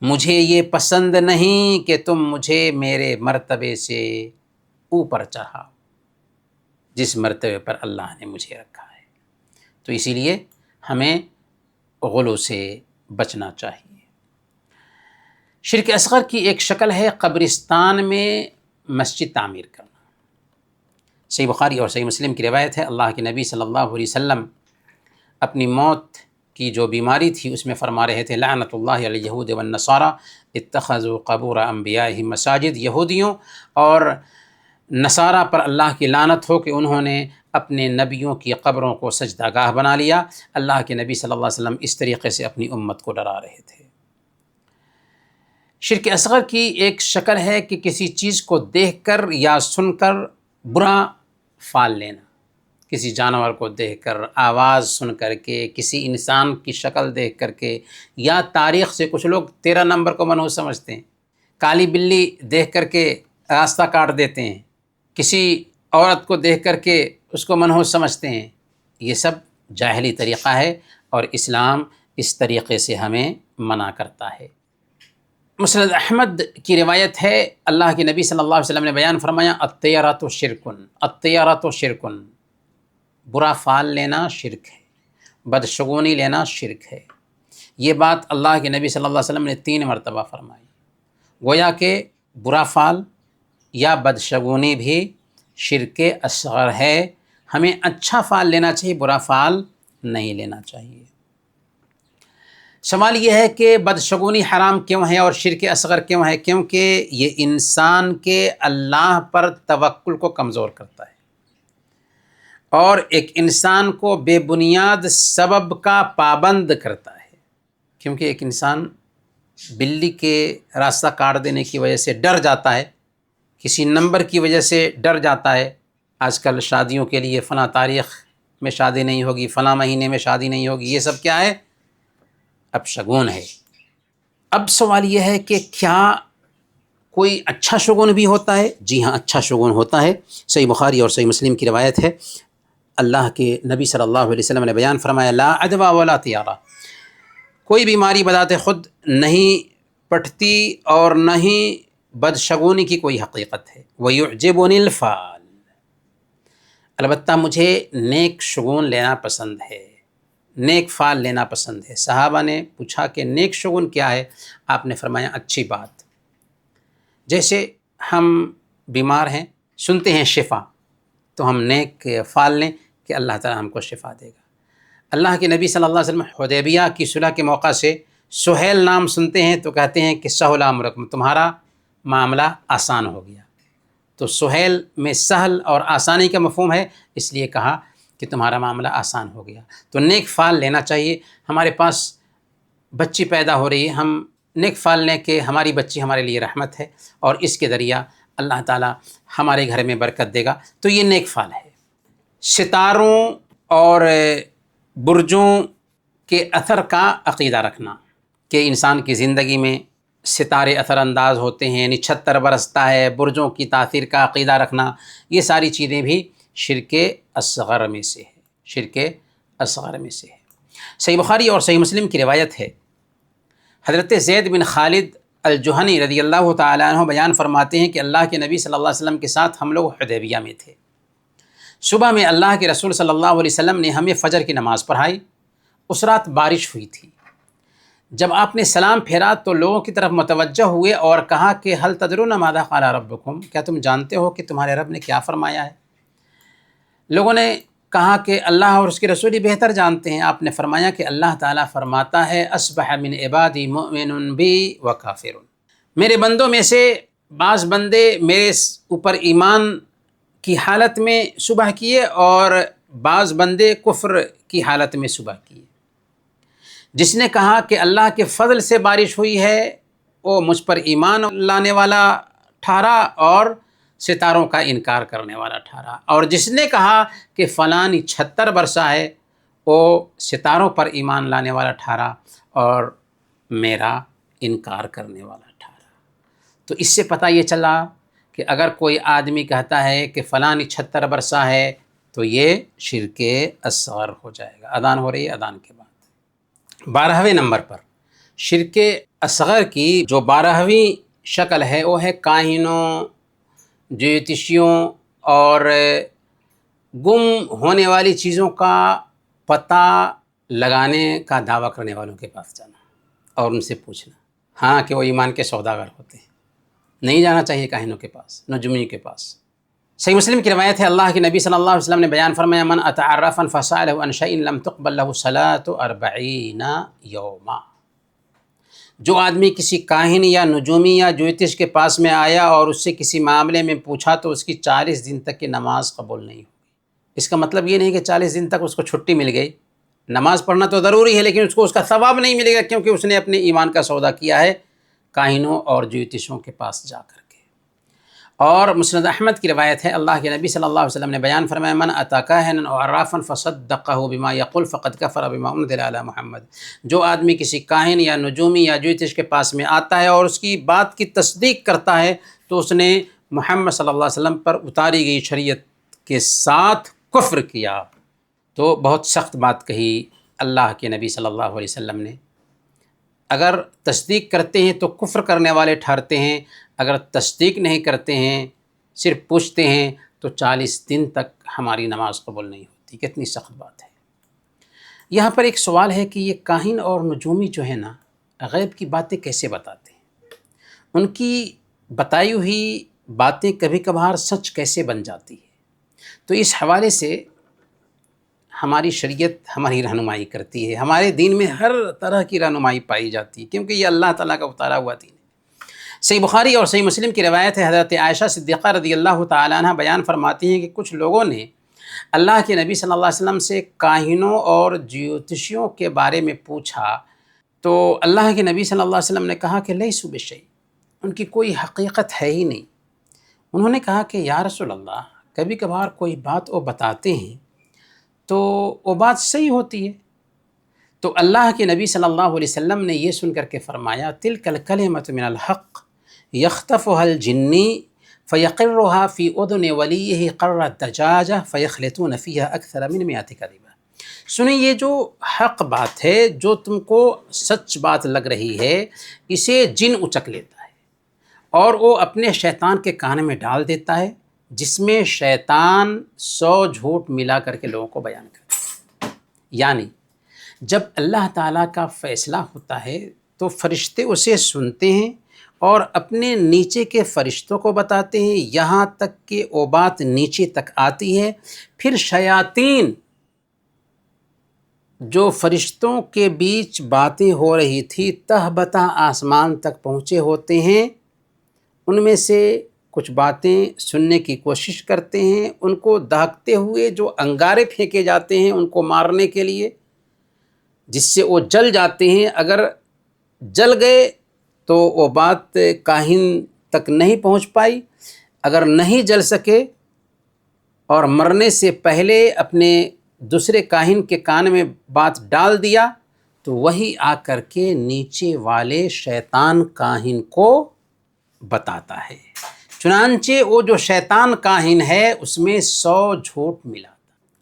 مجھے یہ پسند نہیں کہ تم مجھے میرے مرتبے سے اوپر چڑھاؤ، جس مرتبے پر اللہ نے مجھے رکھا ہے۔ تو اسی لیے ہمیں غلو سے بچنا چاہیے۔ شرک اصغر کی ایک شکل ہے قبرستان میں مسجد تعمیر کرنا۔ صحیح بخاری اور صحیح مسلم کی روایت ہے، اللہ کے نبی صلی اللہ علیہ وسلم اپنی موت کی جو بیماری تھی اس میں فرما رہے تھے، لعنت اللہ علی الیہود والنصارى اتخذوا قبور انبیائہم مساجد، یہودیوں اور نصارہ پر اللہ کی لعنت ہو کہ انہوں نے اپنے نبیوں کی قبروں کو سجدہ گاہ بنا لیا۔ اللہ کے نبی صلی اللہ علیہ وسلم اس طریقے سے اپنی امت کو ڈرا رہے تھے۔ شرک اصغر کی ایک شکل ہے کہ کسی چیز کو دیکھ کر یا سن کر برا فال لینا، کسی جانور کو دیکھ کر، آواز سن کر کے، کسی انسان کی شکل دیکھ کر کے، یا تاریخ سے کچھ لوگ 13 نمبر کو منحوس سمجھتے ہیں، کالی بلی دیکھ کر کے راستہ کاٹ دیتے ہیں، کسی عورت کو دیکھ کر کے اس کو منحوس سمجھتے ہیں۔ یہ سب جاہلی طریقہ ہے اور اسلام اس طریقے سے ہمیں منع کرتا ہے۔ مسند احمد کی روایت ہے، اللہ کے نبی صلی اللہ علیہ وسلم نے بیان فرمایا، الطیرۃ شرکن، الطیرۃ شرکن، برا فال لینا شرک ہے، بدشگونی لینا شرک ہے۔ یہ بات اللہ کے نبی صلی اللہ علیہ وسلم نے 3 مرتبہ فرمائی۔ گویا کہ برا فال یا بدشگونی بھی شرک اصغر ہے۔ ہمیں اچھا فال لینا چاہیے، برا فال نہیں لینا چاہیے۔ سوال یہ ہے کہ بدشگونی حرام کیوں ہے اور شرک اصغر کیوں ہے؟ کیونکہ یہ انسان کے اللہ پر توکل کو کمزور کرتا ہے اور ایک انسان کو بے بنیاد سبب کا پابند کرتا ہے۔ کیونکہ ایک انسان بلی کے راستہ کاٹ دینے کی وجہ سے ڈر جاتا ہے، کسی نمبر کی وجہ سے ڈر جاتا ہے۔ آج کل شادیوں کے لیے فلاں تاریخ میں شادی نہیں ہوگی، فلاں مہینے میں شادی نہیں ہوگی، یہ سب کیا ہے؟ اب شگون ہے۔ اب سوال یہ ہے کہ کیا کوئی اچھا شگون بھی ہوتا ہے؟ جی ہاں، اچھا شگون ہوتا ہے۔ صحیح بخاری اور صحیح مسلم کی روایت ہے، اللہ کے نبی صلی اللہ علیہ وسلم نے بیان فرمایا، لا عدویٰ ولا طیارہ، کوئی بیماری بذات خود نہیں پٹتی اور نہ ہی بدشگونی کی کوئی حقیقت ہے۔ وَيُعْجِبُنِ الْفَالِ، البتہ مجھے نیک شگون لینا پسند ہے، نیک فال لینا پسند ہے۔ صحابہ نے پوچھا کہ نیک شگون کیا ہے؟ آپ نے فرمایا، اچھی بات، جیسے ہم بیمار ہیں، سنتے ہیں شفا، تو ہم نیک فال لیں کہ اللہ تعالی ہم کو شفا دے گا۔ اللہ کے نبی صلی اللہ علیہ وسلم حدیبیہ کی صلح کے موقع سے سہیل نام سنتے ہیں تو کہتے ہیں کہ سہل امرکم، تمہارا معاملہ آسان ہو گیا۔ تو سہیل میں سہل اور آسانی کا مفہوم ہے، اس لیے کہا کہ تمہارا معاملہ آسان ہو گیا۔ تو نیک فال لینا چاہیے۔ ہمارے پاس بچی پیدا ہو رہی ہے، ہم نیک فال لیں کہ ہماری بچی ہمارے لیے رحمت ہے اور اس کے ذریعہ اللہ تعالی ہمارے گھر میں برکت دے گا، تو یہ نیک فال ہے۔ ستاروں اور برجوں کے اثر کا عقیدہ رکھنا، کہ انسان کی زندگی میں ستارے اثر انداز ہوتے ہیں، نچھتر برستا ہے، برجوں کی تاثیر کا عقیدہ رکھنا، یہ ساری چیزیں بھی شرک اصغر میں سے ہے، شرک اصغر میں سے ہے۔ صحیح بخاری اور صحیح مسلم کی روایت ہے، حضرت زید بن خالد الجہنی رضی اللہ تعالیٰ عنہ بیان فرماتے ہیں کہ اللہ کے نبی صلی اللہ علیہ وسلم کے ساتھ ہم لوگ حدیبیہ میں تھے۔ صبح میں اللہ کے رسول صلی اللہ علیہ وسلم نے ہمیں فجر کی نماز پڑھائی۔ اس رات بارش ہوئی تھی۔ جب آپ نے سلام پھیرا تو لوگوں کی طرف متوجہ ہوئے اور کہا کہ هل تدرون ماذا قال ربکم، کیا تم جانتے ہو کہ تمہارے رب نے کیا فرمایا ہے؟ لوگوں نے کہا کہ اللہ اور اس کے رسول ہی بہتر جانتے ہیں۔ آپ نے فرمایا کہ اللہ تعالیٰ فرماتا ہے، اصبح من عبادی مؤمن بی وکافر، میرے بندوں میں سے بعض بندے میرے اوپر ایمان کی حالت میں صبح کیے اور بعض بندے کفر کی حالت میں صبح کیے۔ جس نے کہا کہ اللہ کے فضل سے بارش ہوئی ہے وہ مجھ پر ایمان لانے والا ٹھہرا اور ستاروں کا انکار کرنے والا ٹھہرا، اور جس نے کہا کہ فلاں چھتر برسا ہے وہ ستاروں پر ایمان لانے والا ٹھہرا اور میرا انکار کرنے والا ٹھہرا۔ تو اس سے پتہ یہ چلا کہ اگر کوئی آدمی کہتا ہے کہ فلاں چھتر برسا ہے تو یہ شرک اصغر ہو جائے گا۔ اذان ہو رہی ہے، اذان کے بعد 12ویں نمبر پر شرک اصغر کی جو 12ویں شکل ہے وہ ہے کاہنوں، جوتشیوں اور گم ہونے والی چیزوں کا پتہ لگانے کا دعویٰ کرنے والوں کے پاس جانا اور ان سے پوچھنا، ہاں کہ وہ ایمان کے سوداگر ہوتے ہیں۔ نہیں جانا چاہیے کاہنوں کے پاس، نجومیوں کے پاس۔ صحیح مسلم کی روایت ہے، اللہ کے نبی صلی اللہ علیہ وسلم نے بیان فرمایا، من اتى عرافا فسأله عن شيء لم تقبل له صلاة 40 یوما، جو آدمی کسی کاہن یا نجومی یا جوتش کے پاس میں آیا اور اس سے کسی معاملے میں پوچھا تو اس کی 40 دن تک کی نماز قبول نہیں ہوگی۔ اس کا مطلب یہ نہیں کہ 40 دن تک اس کو چھٹی مل گئی، نماز پڑھنا تو ضروری ہے لیکن اس کو اس کا ثواب نہیں ملے گا، کیونکہ اس نے اپنے ایمان کا سودا کیا ہے کاہنوں اور جوتشوں کے پاس جا کر کے۔ اور مسند احمد کی روایت ہے، اللہ کے نبی صلی اللہ علیہ وسلم نے بیان فرمایا، من اتى کاہنا او عرافا فصدقه بما يقول فقد كفر بما انزل على محمد، جو آدمی کسی کاہن یا نجومی یا جوتش کے پاس میں آتا ہے اور اس کی بات کی تصدیق کرتا ہے تو اس نے محمد صلی اللہ علیہ وسلم پر اتاری گئی شریعت کے ساتھ کفر کیا۔ تو بہت سخت بات کہی اللہ کے نبی صلی اللہ علیہ وسلم نے، اگر تصدیق کرتے ہیں تو کفر کرنے والے ٹھہرتے ہیں، اگر تصدیق نہیں کرتے ہیں صرف پوچھتے ہیں تو 40 دن تک ہماری نماز قبول نہیں ہوتی۔ کتنی سخت بات ہے۔ یہاں پر ایک سوال ہے کہ یہ کاہن اور نجومی جو ہے نا، غیب کی باتیں کیسے بتاتے ہیں؟ ان کی بتائی ہوئی باتیں کبھی کبھار سچ کیسے بن جاتی ہے؟ تو اس حوالے سے ہماری شریعت ہماری رہنمائی کرتی ہے، ہمارے دین میں ہر طرح کی رہنمائی پائی جاتی ہے، کیونکہ یہ اللہ تعالیٰ کا اتارا ہوا دین ہے۔ صحیح بخاری اور صحیح مسلم کی روایت ہے، حضرت عائشہ صدیقہ رضی اللہ تعالیٰ عنہ بیان فرماتی ہیں کہ کچھ لوگوں نے اللہ کے نبی صلی اللہ علیہ وسلم سے کاہنوں اور جیوتشیوں کے بارے میں پوچھا، تو اللہ کے نبی صلی اللہ علیہ وسلم نے کہا کہ لیسوا بشیء، ان کی کوئی حقیقت ہے ہی نہیں۔ انہوں نے کہا کہ یا رسول اللہ، کبھی کبھار کوئی بات وہ بتاتے ہیں تو وہ بات صحیح ہوتی ہے۔ تو اللہ کے نبی صلی اللہ علیہ وسلم نے یہ سن کر کے فرمایا، تلک الکلمۃ من الحق یخطفها الجنی فیقرها فی اذن ولیہ قر الدجاجہ فیخلطون فیہا اکثر من 100 کذبہ۔ سنیں، یہ جو حق بات ہے، جو تم کو سچ بات لگ رہی ہے، اسے جن اچک لیتا ہے اور وہ اپنے شیطان کے کان میں ڈال دیتا ہے، جس میں شیطان 100 جھوٹ ملا کر کے لوگوں کو بیان کرتا ہے۔ یعنی جب اللہ تعالیٰ کا فیصلہ ہوتا ہے تو فرشتے اسے سنتے ہیں اور اپنے نیچے کے فرشتوں کو بتاتے ہیں، یہاں تک کہ وہ بات نیچے تک آتی ہے، پھر شیاطین جو فرشتوں کے بیچ باتیں ہو رہی تھی تہ بتہ آسمان تک پہنچے ہوتے ہیں، ان میں سے کچھ باتیں سننے کی کوشش کرتے ہیں، ان کو دہکتے ہوئے جو انگارے پھینکے جاتے ہیں ان کو مارنے کے لیے، جس سے وہ جل جاتے ہیں۔ اگر جل گئے تو وہ بات کاہن تک نہیں پہنچ پائی، اگر نہیں جل سکے اور مرنے سے پہلے اپنے دوسرے کاہن کے کان میں بات ڈال دیا تو وہی آ کر کے نیچے والے شیطان کاہن کو بتاتا ہے۔ چنانچہ وہ جو شیطان کاہن ہے اس میں 100 جھوٹ ملا۔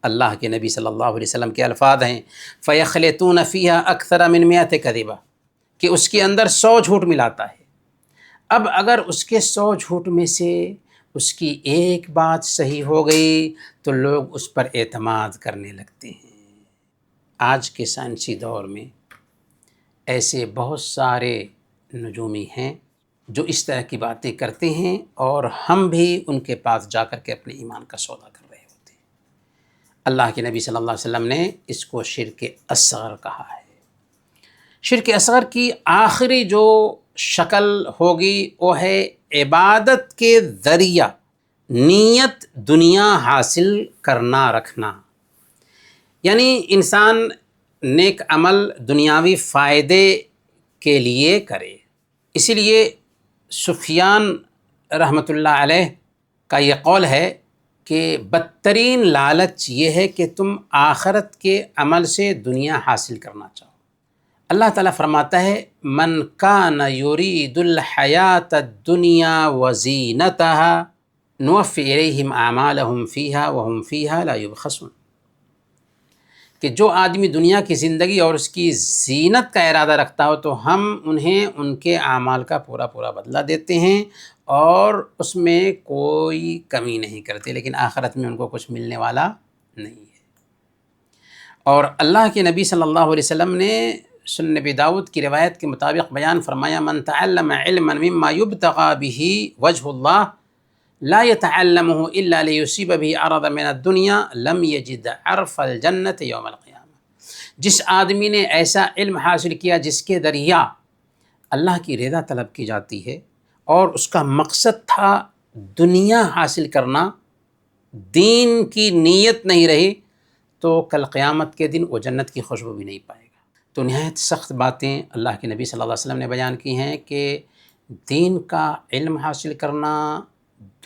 اللہ کے نبی صلی اللہ علیہ وسلم کے الفاظ ہیں، فَيَخْلِطُونَ فِيهَا أَكْثَرَ مِن 100 كَذِبًا، کہ اس کے اندر 100 جھوٹ ملاتا ہے۔ اب اگر اس کے 100 جھوٹ میں سے اس کی ایک بات صحیح ہو گئی تو لوگ اس پر اعتماد کرنے لگتے ہیں۔ آج کے سائنسی دور میں ایسے بہت سارے نجومی ہیں جو اس طرح کی باتیں کرتے ہیں، اور ہم بھی ان کے پاس جا کر کے اپنے ایمان کا سودا کر رہے ہوتے ہیں۔ اللہ کے نبی صلی اللہ علیہ وسلم نے اس کو شرک اصغر کہا ہے۔ شرک اصغر کی آخری جو شکل ہوگی وہ ہے عبادت کے ذریعہ نیت دنیا حاصل کرنا رکھنا، یعنی انسان نیک عمل دنیاوی فائدے کے لیے کرے۔ اسی لیے سفیان رحمۃ اللہ علیہ کا یہ قول ہے کہ بدترین لالچ یہ ہے کہ تم آخرت کے عمل سے دنیا حاصل کرنا چاہو۔ اللہ تعالیٰ فرماتا ہے، من کان یرید الحیات الدنیا وزینتها نوفی الیہم اعمالہم فیہا وہم فیہا لا یبخسون، کہ جو آدمی دنیا کی زندگی اور اس کی زینت کا ارادہ رکھتا ہو تو ہم انہیں ان کے اعمال کا پورا پورا بدلہ دیتے ہیں اور اس میں کوئی کمی نہیں کرتے، لیکن آخرت میں ان کو کچھ ملنے والا نہیں ہے۔ اور اللہ کے نبی صلی اللہ علیہ وسلم نے سنن نبی داؤد کی روایت کے مطابق بیان فرمایا، من تعلم علما مما يبتغى به وجه الله لا يتعلمه الا ليصيب به عرضا من الدنيا لم يجد عرف الجنة يوم القيامة۔ جس آدمی نے ایسا علم حاصل کیا جس کے ذریعہ اللہ کی رضا طلب کی جاتی ہے اور اس کا مقصد تھا دنیا حاصل کرنا، دین کی نیت نہیں رہی، تو کل قیامت کے دن وہ جنت کی خوشبو بھی نہیں پائے گا۔ تو نہایت سخت باتیں اللہ کے نبی صلی اللہ علیہ وسلم نے بیان کی ہیں کہ دین کا علم حاصل کرنا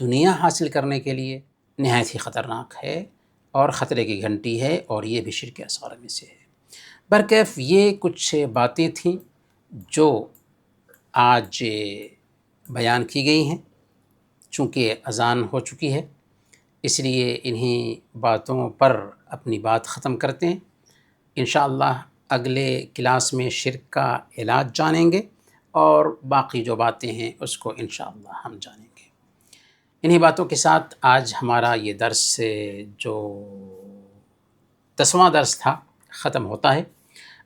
دنیا حاصل کرنے کے لیے نہایت ہی خطرناک ہے اور خطرے کی گھنٹی ہے، اور یہ بھی شرک اصغر میں سے ہے۔ برکیف یہ کچھ باتیں تھیں جو آج بیان کی گئی ہیں۔ چونکہ اذان ہو چکی ہے اس لیے انہی باتوں پر اپنی بات ختم کرتے ہیں۔ انشاءاللہ اگلے کلاس میں شرک کا علاج جانیں گے اور باقی جو باتیں ہیں اس کو انشاءاللہ ہم جانیں گے۔ انہی باتوں کے ساتھ آج ہمارا یہ درس جو 10واں درس تھا ختم ہوتا ہے۔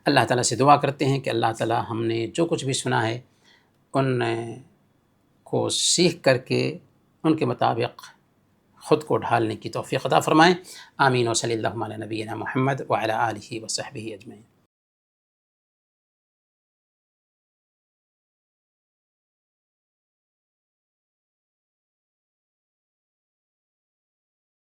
اللہ تعالیٰ سے دعا کرتے ہیں کہ اللہ تعالیٰ ہم نے جو کچھ بھی سنا ہے ان کو سیکھ کر کے ان کے مطابق خود کو ڈھالنے کی توفیق عطا فرمائیں۔ آمین و صلی اللہ علی نبینا محمد وعلی آلہ وصحبہ اجمعین۔